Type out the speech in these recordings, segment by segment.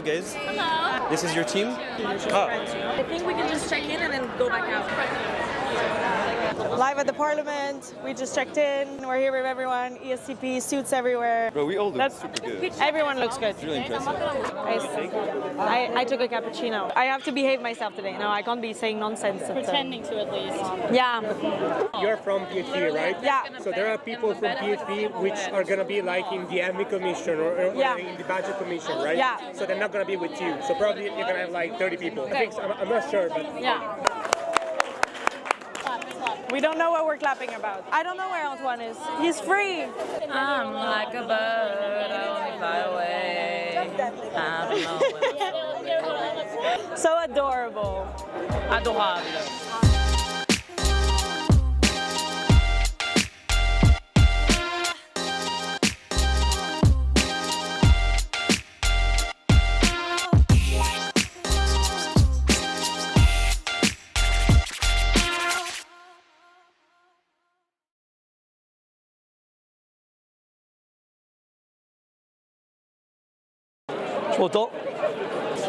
Hello, guys. Hello. This is your team? I think we can just check in and then go back out. Live at the Parliament. We just checked in. We're here with everyone. ESCP suits everywhere. Bro, we all look super good. Everyone looks good. It's really impressive. I took a cappuccino. I have to behave myself today. No, I can't be saying nonsense. Pretending to at least. Yeah. You're from PhD, right? Yeah. So there are people from PhD which are going to be like in the MV Commission or Yeah. in the Budget Commission, right? Yeah. So they're not going to be with you. So probably you're going to have like 30 people. I think so. I'm not sure, but... Yeah. We don't know what we're clapping about. I don't know where Antoine is. He's free. I'm like a bird, I only fly away. I don't know. So adorable. Adorable.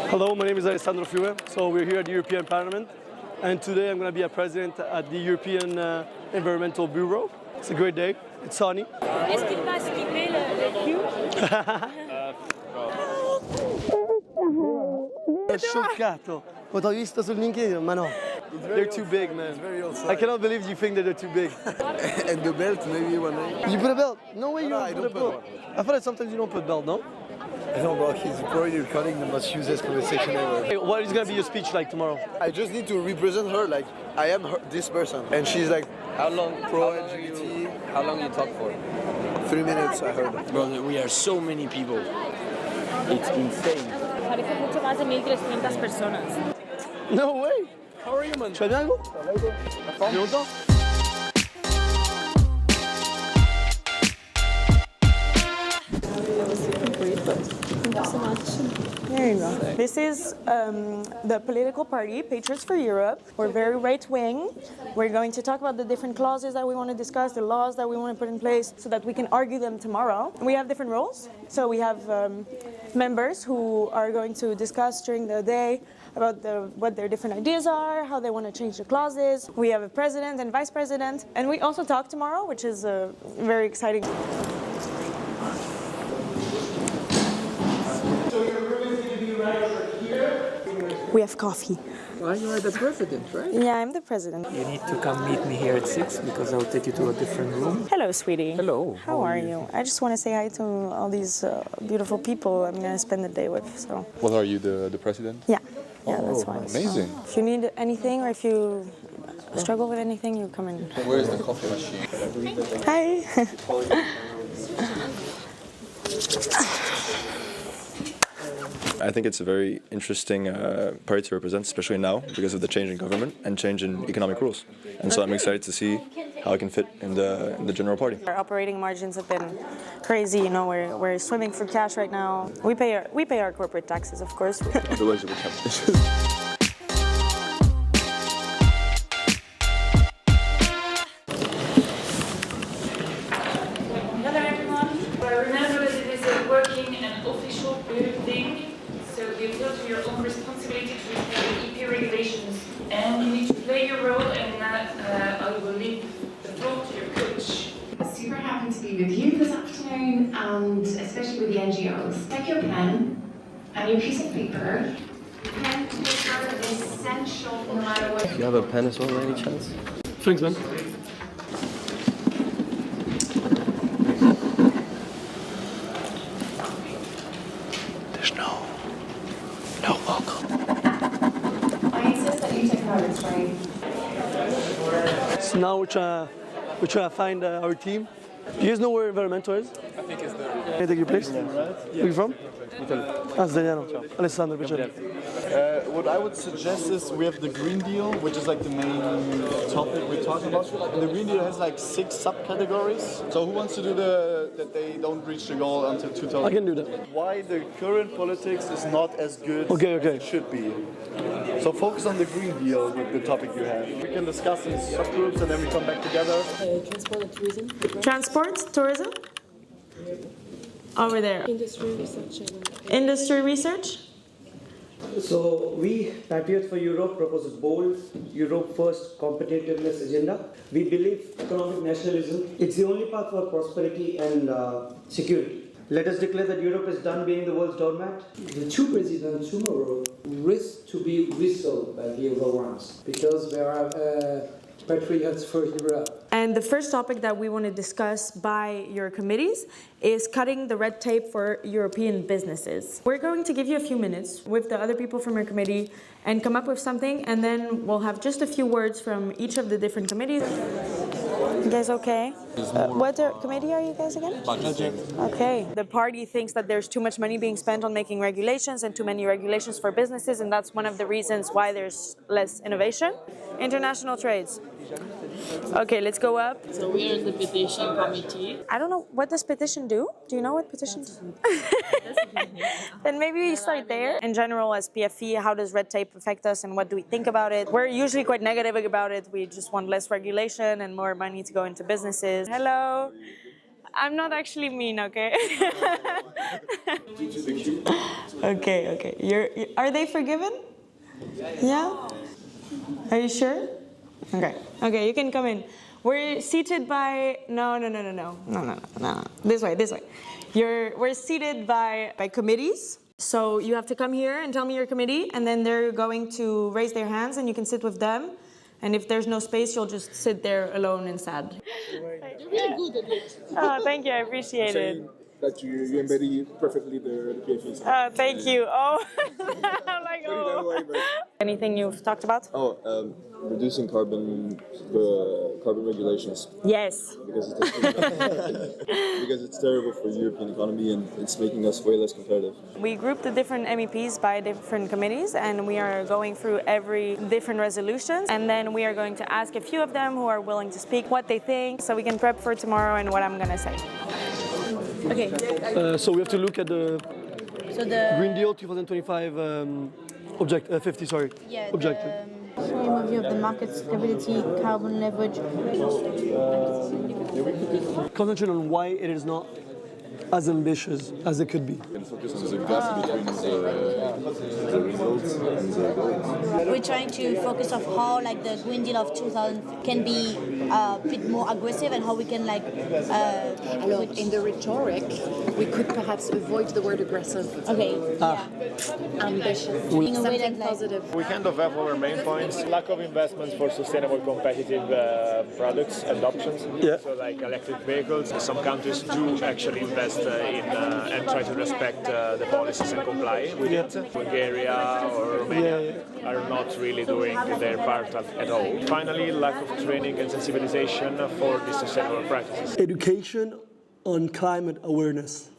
Hello, my name is Alessandro Fiume. So we're here at the European Parliament, and today I'm going to be a president at the European Environmental Bureau. It's a great day. It's sunny. Est-ce qu'il va skipper le queue? Sono scioccato. Ho visto sul LinkedIn, ma no. They're too big, man. I cannot believe you think that they're too big. And the belt, maybe one day. You put a belt? No way you No, don't I put a don't put belt. one. I thought that sometimes you don't put belt, no? No, bro, he's probably recording the most useless conversation ever. Hey, what is going to be your speech like tomorrow? I just need to represent her like I am this person. And she's like, How long pro-LGBT. How long you talk for? 3 minutes, I heard. Brother, we are so many people. It's insane. Parece mucho más de 1.300 personas. No way! How are you, man? Tu vas bien, Hugo? Ça fait longtemps? There you go. This is the political party, Patriots for Europe. We're very right-wing. We're going to talk about the different clauses that we want to discuss, the laws that we want to put in place so that we can argue them tomorrow. We have different roles. So we have members who are going to discuss during the day about what their different ideas are, how they want to change the clauses. We have a president and vice president. And we also talk tomorrow, which is very exciting. We have coffee. Well, you are the president, right? Yeah, I'm the president. You need to come meet me here at 6 because I'll take you to a different room. Hello, sweetie. Hello. How are you? I just want to say hi to all these beautiful people I'm going to spend the day with. So. Well, are you the president? Yeah. Yeah, that's why. Amazing. So, if you need anything or if you struggle with anything, you come in. Where's the coffee machine? Hi. I think it's a very interesting party to represent, especially now because of the change in government and change in economic rules. And so I'm excited to see how I can fit in the general party. Our operating margins have been crazy. You know, we're swimming for cash right now. We pay our corporate taxes, of course. Otherwise, it would have. Hello everyone. Remember that it is a working and official building, so you feel to your own responsibility to respect the EP regulations, and you need to play your role, and I will leave the floor to your coach. Super happy to be with you this afternoon, and especially with the NGOs. Take your pen and your piece of paper. Pen and paper is essential no matter what. Do you have a pen as well, by any chance? Thanks, man. There's no logo. I insist that you take notes, right? So now we're trying to find our team. Do you guys know where environmental is? I think it's there. Can I take your place? Where are you from? Ah, Zdeniano. Alessandro, piacere. What I would suggest is we have the Green Deal, which is like the main topic we're talking about. And the Green Deal has like 6 subcategories. So who wants to do that they don't reach the goal until 2000? I can do that. Why the current politics is not as good as it should be. So focus on the Green Deal with the topic you have. We can discuss in subgroups and then we come back together. Transport and tourism. Transport, tourism? Over there. Industry research. Industry research? So we, Patriots for Europe, propose a bold, Europe-first competitiveness agenda. We believe economic nationalism, it's the only path for prosperity and security. Let us declare that Europe is done being the world's doormat. The two presidents tomorrow risk to be whistled by the other ones because there are Patriots for Europe. And the first topic that we want to discuss by your committees is cutting the red tape for European businesses. We're going to give you a few minutes with the other people from your committee and come up with something, and then we'll have just a few words from each of the different committees. You guys okay? What committee are you guys again? Budget. Okay. The party thinks that there's too much money being spent on making regulations and too many regulations for businesses, and that's one of the reasons why there's less innovation. International trades. Okay, let's go up. So we are in the petition committee. I don't know, what does petition do? Do you know what petition do? Then maybe we start there. In general, as PFE, how does red tape affect us and what do we think about it? We're usually quite negative about it. We just want less regulation and more money to go into businesses. Hello. I'm not actually mean, okay? Okay. Are they forgiven? Yeah? Are you sure? Okay, you can come in. We're seated by... No. This way. We're seated by committees. So you have to come here and tell me your committee, and then they're going to raise their hands, and you can sit with them. And if there's no space, you'll just sit there alone and sad. You're really good at it. Oh, thank you. I appreciate it. That you embody perfectly the PFE. Thank you. Oh, like, oh. Anything you've talked about? Reducing carbon regulations. Yes. Because it's terrible for the European economy and it's making us way less competitive. We grouped the different MEPs by different committees, and we are going through every different resolutions, and then we are going to ask a few of them who are willing to speak what they think, so we can prep for tomorrow and what I'm going to say. Okay. So we have to look at the Green Deal 2025 objective. Overview of the market stability, carbon leverage. Concentration on why it is not as ambitious as it could be. Focus on the gap between the results and the goals. We're trying to focus on how the Green Deal of 2000 can be a bit more aggressive and how we can in the rhetoric, we could perhaps avoid the word aggressive. Okay. Ambitious. Something positive. We kind of have our main points. Lack of investments for sustainable competitive products and options. Yeah. So like electric vehicles. Some countries do actually invest in and try to respect the policies and comply with it. Bulgaria or Romania are not really doing their part at all. Finally, lack of training and sensibilization for these sustainable practices. Education on climate awareness.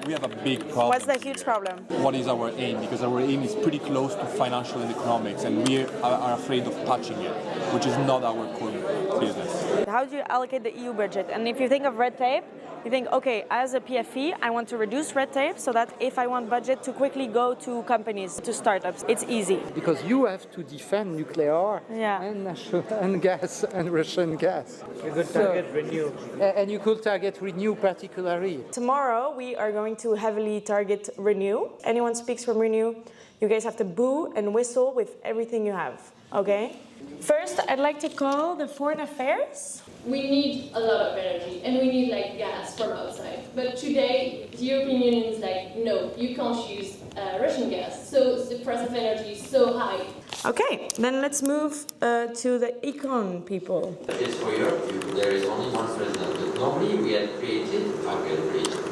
We have a big problem. What's the huge problem? What is our aim? Because our aim is pretty close to financial and economics, and we are afraid of touching it, which is not our core business. How do you allocate the EU budget? And if you think of red tape, you think, okay, as a PFE, I want to reduce red tape so that if I want budget to quickly go to companies, to startups, it's easy. Because you have to defend nuclear and gas and Russian gas. You could target Renew. And you could target Renew particularly. Tomorrow, we are going to heavily target Renew. Anyone speaks from Renew, you guys have to boo and whistle with everything you have, okay? First, I'd like to call the Foreign Affairs. We need a lot of energy, and we need gas from outside. But today, the European Union is no, you can't use Russian gas. So the price of energy is so high. Okay, then let's move to the econ people. Yes, for Europe, there is only one president. But normally we had created,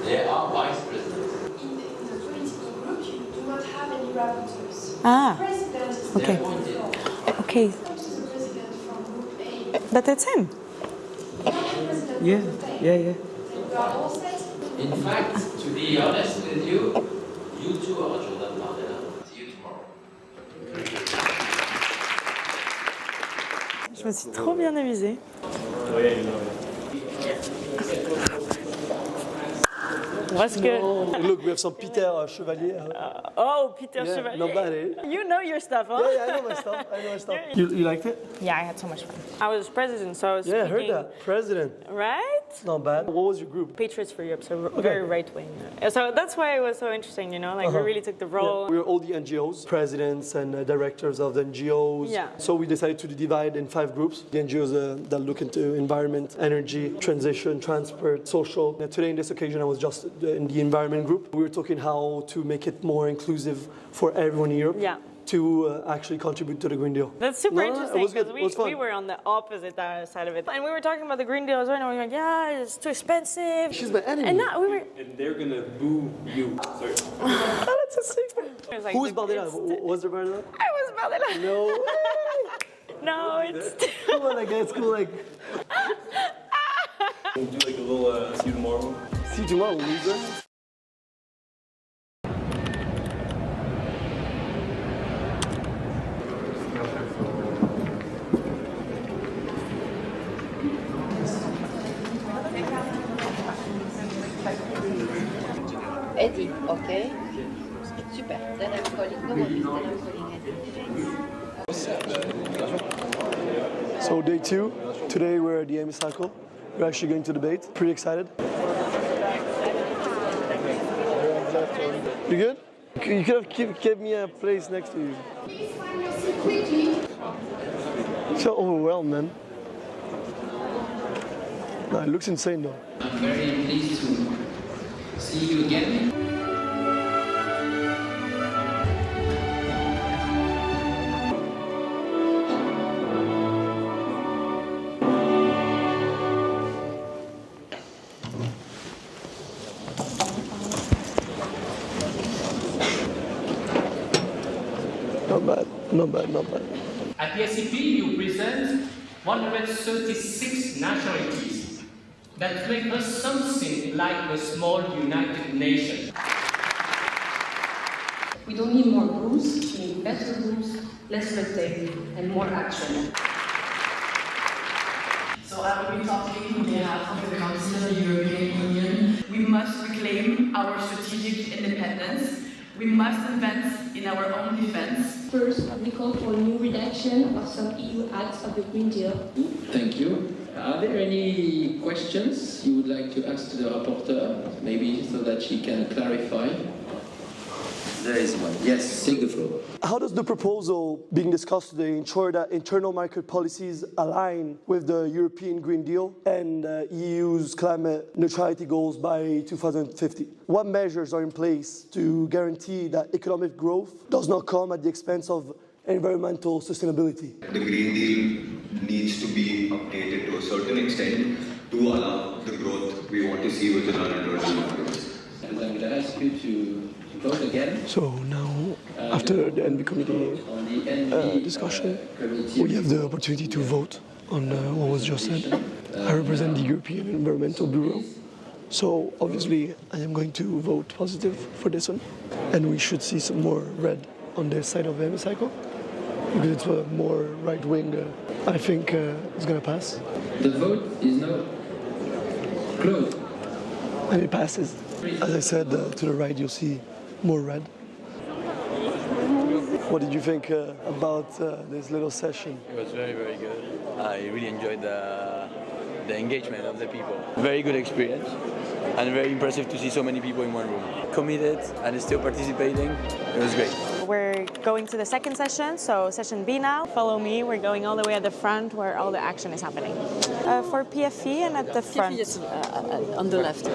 there are vice presidents. In the political group, you do not have any rapporteurs. President is okay. Okay. President from Group A. But it's him. Yeah. In fact, to be honest with you, you too are Jordan Bardella. See you tomorrow. Je me suis trop bien amusée. What's good? Look, we have some Peter Chevalier. Oh, Peter Yeah, Chevalier. not bad, eh? You know your stuff, huh? Yeah, I know my stuff. You liked it? Yeah, I had so much fun. I was president, so I was Yeah, I speaking. heard that. President. Right? Not bad. What was your group? Patriots for Europe, so very right-wing. So that's why it was so interesting, you know? Like, we really took the role. Yeah. We were all the NGOs, presidents and directors of the NGOs. Yeah. So we decided to divide in 5 groups. The NGOs that look into environment, energy, transition, transport, social. Today, in this occasion, I was just in the environment group. We were talking how to make it more inclusive for everyone in Europe. Yeah. To actually contribute to the Green Deal. That's super it interesting was good. because It was fun. we were on the opposite side of it. And we were talking about the Green Deal as well, and we were like, yeah, it's too expensive. She's my enemy. And now we were... And they're gonna boo you. Sorry. Oh, that's a secret. It was like, Who was Bardella? Was there Bardella? I was Bardella. No way. No, it's... Come on, I guess, cool, like... We'll do like a little see you tomorrow. See you tomorrow, loser. Eddie, okay. Super. Then I'm calling. No worries. Then I'm calling Eddie. So day 2, today we're at the Hemicycle. We're actually going to debate. Pretty excited. You good? You could have kept me a place next to you. So overwhelmed, man. No, it looks insane though. I'm very pleased to see you again. Not bad. At the SCP, you present 136 nationalities that make us something like a small United Nation. We don't need more rules, we need better rules, less red tape, and more action. So I will be talking on behalf of the Council of the European Union. We must reclaim our strategic independence. We must invent in our own defense. First, we call for new redaction of some EU acts of the Green Deal. Thank you. Are there any questions you would like to ask to the rapporteur, maybe so that she can clarify? There is one. Yes, take the floor. How does the proposal being discussed today ensure that internal market policies align with the European Green Deal and EU's climate neutrality goals by 2050? What measures are in place to guarantee that economic growth does not come at the expense of environmental sustainability? The Green Deal needs to be updated to a certain extent to allow the growth we want to see within our internal markets. And I'm going to ask you to vote again. So now, after the ENVI committee discussion, we have the opportunity to vote on what was just said. I represent the European Environmental Bureau, so obviously I am going to vote positive for this one, and we should see some more red on their side of the Hemicycle, because it's a more right-wing. I think it's going to pass. The vote is now closed. And it passes. As I said, to the right you'll see more red. What did you think about this little session? It was very, very good. I really enjoyed the engagement of the people. Very good experience and very impressive to see so many people in one room. Committed and still participating. It was great. We're going to the second session, so session B now. Follow me, we're going all the way at the front where all the action is happening. For PFE and at the front. PFE is on the left.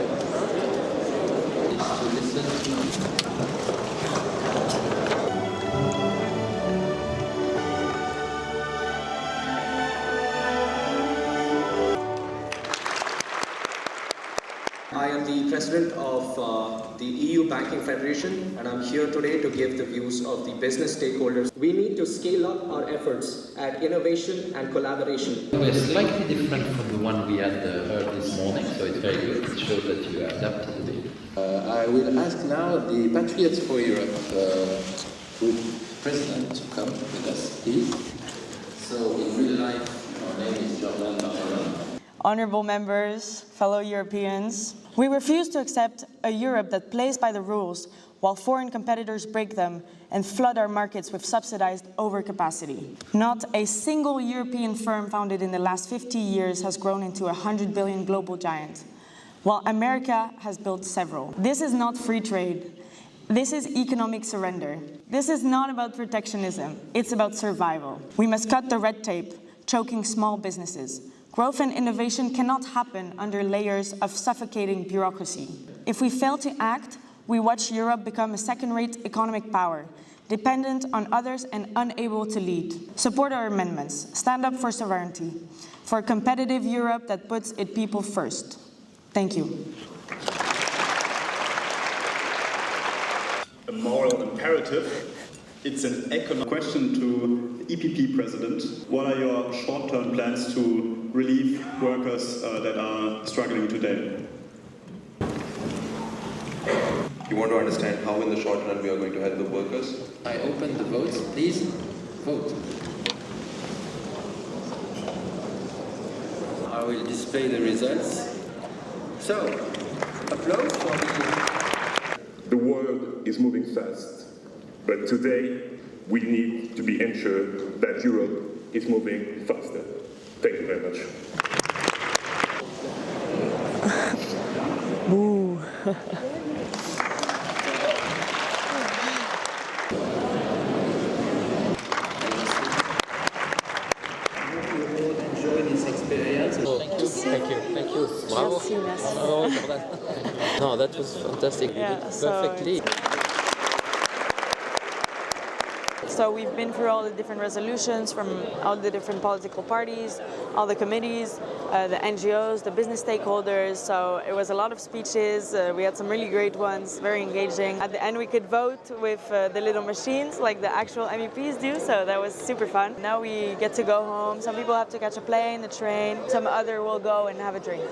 I am the president of the EU Banking Federation, and I'm here today to give the views of the business stakeholders. We need to scale up our efforts at innovation and collaboration. We're slightly different from the one we had heard this morning, so it's very good. It shows that you adapted a bit. I will ask now the Patriots for Europe group president to come with us, please. So in real life, our name is Jordan Barcelona. honorable members, fellow Europeans. We refuse to accept a Europe that plays by the rules while foreign competitors break them and flood our markets with subsidized overcapacity. Not a single European firm founded in the last 50 years has grown into a 100 billion global giant, while America has built several. This is not free trade. This is economic surrender. This is not about protectionism. It's about survival. We must cut the red tape, choking small businesses. Growth and innovation cannot happen under layers of suffocating bureaucracy. If we fail to act, we watch Europe become a second-rate economic power, dependent on others and unable to lead. Support our amendments. Stand up for sovereignty, for a competitive Europe that puts its people first. Thank you. A moral imperative. It's an economic question to the EPP president. What are your short-term plans to relieve workers that are struggling today? You want to understand how in the short run we are going to help the workers? I open the votes. Please vote. I will display the results. So, applause for The world is moving fast, but today we need to be ensured that Europe is moving faster. Thank you very much. Boo. Thank you. Bravo. Bravo, Jordan. No, that was fantastic. You did perfectly. So we've been through all the different resolutions from all the different political parties, all the committees, the NGOs, the business stakeholders. So it was a lot of speeches. We had some really great ones, very engaging. At the end, we could vote with the little machines like the actual MEPs do. So that was super fun. Now we get to go home. Some people have to catch a plane, a train. Some other will go and have a drink.